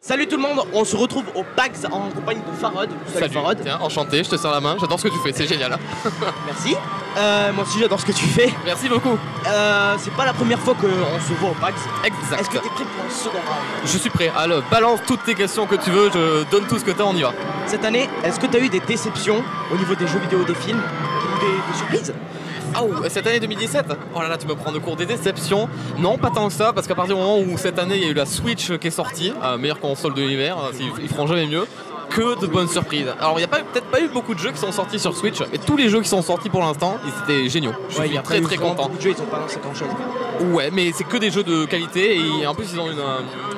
Salut tout le monde, on se retrouve au PAX en compagnie de Farod. Salut Farod. Tiens, enchanté, je te serre la main, j'adore ce que tu fais, c'est génial. Merci. Moi aussi j'adore ce que tu fais. Merci beaucoup. C'est pas la première fois qu'on se voit au PAX. Exact. Est-ce que t'es prêt pour un second round? Je suis prêt, alors balance toutes tes questions que tu veux, je donne tout ce que t'as, on y va. Cette année, est-ce que t'as eu des déceptions au niveau des jeux vidéo, des films ou des surprises? Oh, cette année 2017? Oh là là, tu me prends de court des déceptions. Non, pas tant que ça, parce qu'à partir du moment où cette année il y a eu la Switch qui est sortie, meilleure console de l'univers, ils feront jamais mieux, que de bonnes surprises. Alors il n'y a peut-être pas eu beaucoup de jeux qui sont sortis sur Switch, mais tous les jeux qui sont sortis pour l'instant, ils étaient géniaux. Je suis très très content. Beaucoup de jeux, ils ont pas lancé grand chose. Ouais, mais c'est que des jeux de qualité et en plus ils ont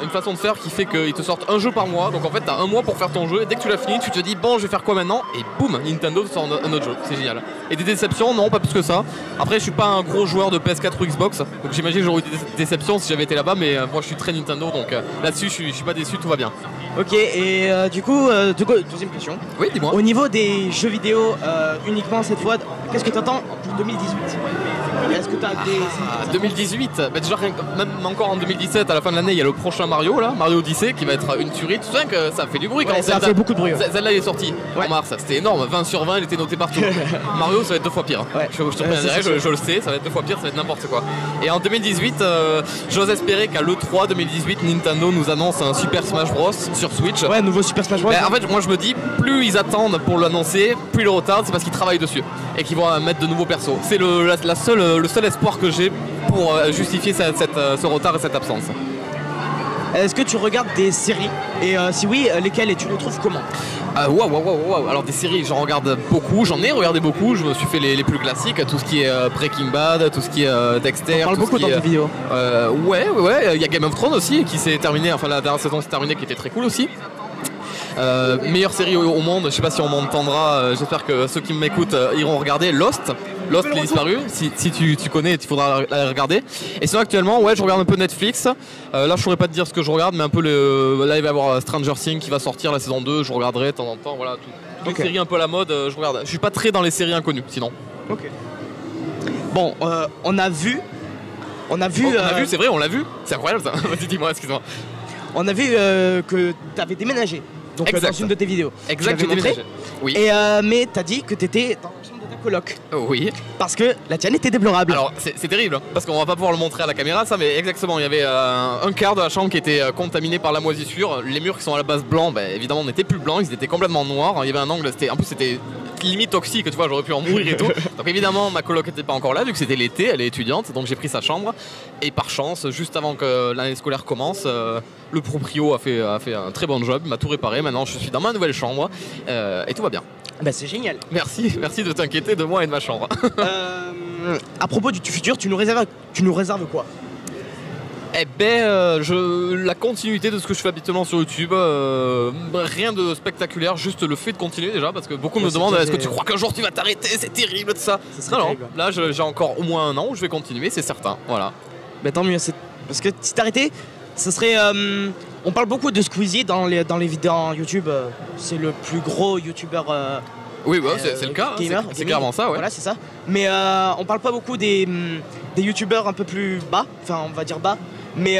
une façon de faire qui fait qu'ils te sortent un jeu par mois. Donc en fait t'as un mois pour faire ton jeu et dès que tu l'as fini tu te dis bon je vais faire quoi maintenant et boum Nintendo te sort un autre jeu, c'est génial. Et des déceptions non pas plus que ça. Après je suis pas un gros joueur de PS4 ou Xbox donc j'imagine que j'aurais eu des déceptions si j'avais été là-bas mais moi je suis très Nintendo donc là-dessus je suis pas déçu, tout va bien. Ok et du coup deuxième question. Oui dis-moi. Au niveau des jeux vidéo uniquement cette fois, qu'est-ce que t'attends pour 2018? Est-ce que t'as des... 2018, bah déjà même encore en 2017 à la fin de l'année il y a le prochain Mario là, Mario Odyssey qui va être une tuerie. Tu sais que ça fait du bruit quand ça fait beaucoup de bruit. Zelda il est sorti en mars, c'était énorme, 20 sur 20 il était noté partout. Mario ça va être 2 fois pire. Ouais. Je le sais, ça va être 2 fois pire, ça va être n'importe quoi. Et en 2018, j'ose espérer qu'à l'E3 2018 Nintendo nous annonce un Super Smash Bros sur Switch. Ouais, nouveau Super Smash Bros. En fait moi je me dis plus ils attendent pour l'annoncer, plus ils le retardent, c'est parce qu'ils travaillent dessus et qu'ils vont mettre de nouveaux persos. C'est le seul espoir que j'ai pour justifier ce retard et cette absence. Est-ce que tu regardes des séries? Et si oui, lesquelles et tu les trouves comment? Waouh. Alors des séries, j'en regarde beaucoup, j'en ai regardé beaucoup, je me suis fait les plus classiques, tout ce qui est Breaking Bad, tout ce qui est Dexter. On parle beaucoup dans tes vidéos. Ouais, il y a Game of Thrones aussi qui s'est terminé, enfin la dernière saison s'est terminée qui était très cool aussi. Meilleure série au monde, je sais pas si on m'entendra, j'espère que ceux qui m'écoutent iront regarder Lost les disparus, si tu connais il faudra la regarder. Et sinon actuellement je regarde un peu Netflix, là je saurais pas te dire ce que je regarde mais un peu là il va y avoir Stranger Things qui va sortir la saison 2, je regarderai de temps en temps, voilà, toutes les séries un peu à la mode, je regarde. Je suis pas très dans les séries inconnues sinon. Ok. Bon, on a vu, c'est vrai, on l'a vu, c'est incroyable ça. Vas-y dis-moi, excuse-moi. On a vu que tu avais déménagé. Donc dans une de tes vidéos. Exact, j'ai déménagé. Oui. Et mais t'as dit que t'étais dans la chambre de ta coloc. Oui. Parce que la tienne était déplorable. Alors c'est terrible, parce qu'on va pas pouvoir le montrer à la caméra ça, mais exactement, il y avait un quart de la chambre qui était contaminé par la moisissure. Les murs qui sont à la base blancs, évidemment n'étaient plus blancs, ils étaient complètement noirs. Il y avait un angle, en plus c'était limite toxique, tu vois, j'aurais pu en mourir et tout. Donc évidemment ma coloc n'était pas encore là vu que c'était l'été, elle est étudiante, donc j'ai pris sa chambre. Et par chance, juste avant que l'année scolaire commence, le proprio a fait un très bon job, m'a tout réparé. Maintenant je suis dans ma nouvelle chambre et tout va bien. Bah c'est génial. Merci de t'inquiéter de moi et de ma chambre. À propos du futur, tu nous réserves quoi? La continuité de ce que je fais habituellement sur YouTube, rien de spectaculaire, juste le fait de continuer déjà, parce que beaucoup me demandent est-ce que tu crois qu'un jour tu vas t'arrêter, c'est terrible tout ça. Non, là j'ai encore au moins un an où je vais continuer, c'est certain, voilà. Bah tant mieux, parce que si t'arrêtais, ce serait... on parle beaucoup de Squeezie dans les vidéos YouTube, c'est le plus gros YouTuber... oui, c'est le cas, c'est clairement ça, ouais. Voilà, c'est ça. Mais on parle pas beaucoup des YouTubeurs un peu plus bas, enfin on va dire bas. Mais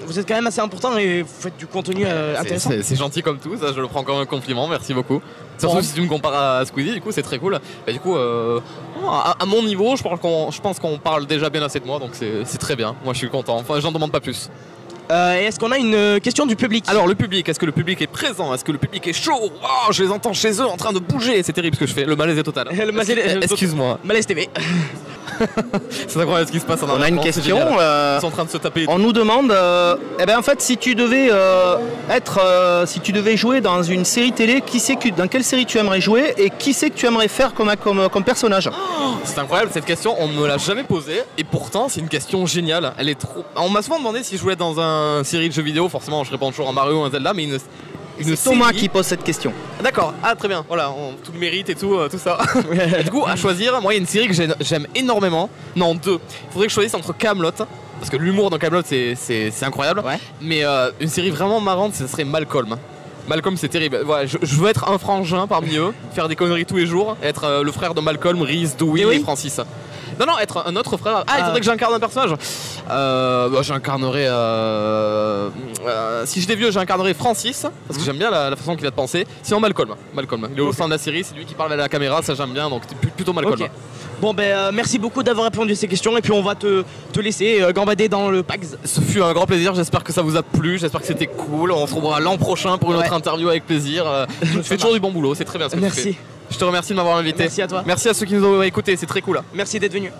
vous êtes quand même assez important et vous faites du contenu intéressant. C'est gentil comme tout, ça je le prends comme un compliment, merci beaucoup. Surtout si tu me compares à Squeezie, du coup c'est très cool. Et du coup, à mon niveau, je pense qu'on parle déjà bien assez de moi, donc c'est très bien. Moi je suis content, enfin j'en demande pas plus. Est-ce qu'on a une question du public? Alors le public, est-ce que le public est présent? Est-ce que le public est chaud? Oh, je les entends chez eux en train de bouger, c'est terrible ce que je fais, le malaise est total. Excuse-moi. Malaise TV. C'est incroyable ce qui se passe en On a une question. Ils sont en train de se taper. On nous demande, en fait, si tu devais jouer dans une série télé, dans quelle série tu aimerais jouer et qui c'est que tu aimerais faire comme personnage? C'est incroyable cette question, on ne me l'a jamais posée et pourtant c'est une question géniale. Elle est trop. On m'a souvent demandé si je voulais être dans une série de jeux vidéo, forcément je réponds toujours à Mario ou à Zelda, mais c'est Thomas qui pose cette question. D'accord, très bien, voilà, tout le mérite et tout ça. Et du coup, à choisir, moi il y a une série que j'aime énormément, non 2. Il faudrait que je choisisse entre Kaamelott, parce que l'humour dans Kaamelott c'est incroyable, mais une série vraiment marrante, ce serait Malcolm. Malcolm c'est terrible, voilà, je veux être un frangin parmi eux, faire des conneries tous les jours, être le frère de Malcolm, Reese, Dewey et Francis. Non, être un autre frère. Ah, il faudrait que j'incarne un personnage. J'incarnerais. Si j'étais vieux, j'incarnerais Francis, parce que j'aime bien la façon qu'il a de penser. Sinon, Malcolm. Il est au centre de la série, c'est lui qui parle à la caméra, ça j'aime bien, donc plutôt Malcolm. Okay. Bon, merci beaucoup d'avoir répondu à ces questions, et puis on va te laisser gambader dans le PAX. Ce fut un grand plaisir, j'espère que ça vous a plu, j'espère que c'était cool. On se revoit l'an prochain pour une autre interview avec plaisir. Tu fais toujours du bon boulot, c'est très bien ce que tu fais. Je te remercie de m'avoir invité. Merci à toi. Merci à ceux qui nous ont écoutés, c'est très cool. Merci d'être venu.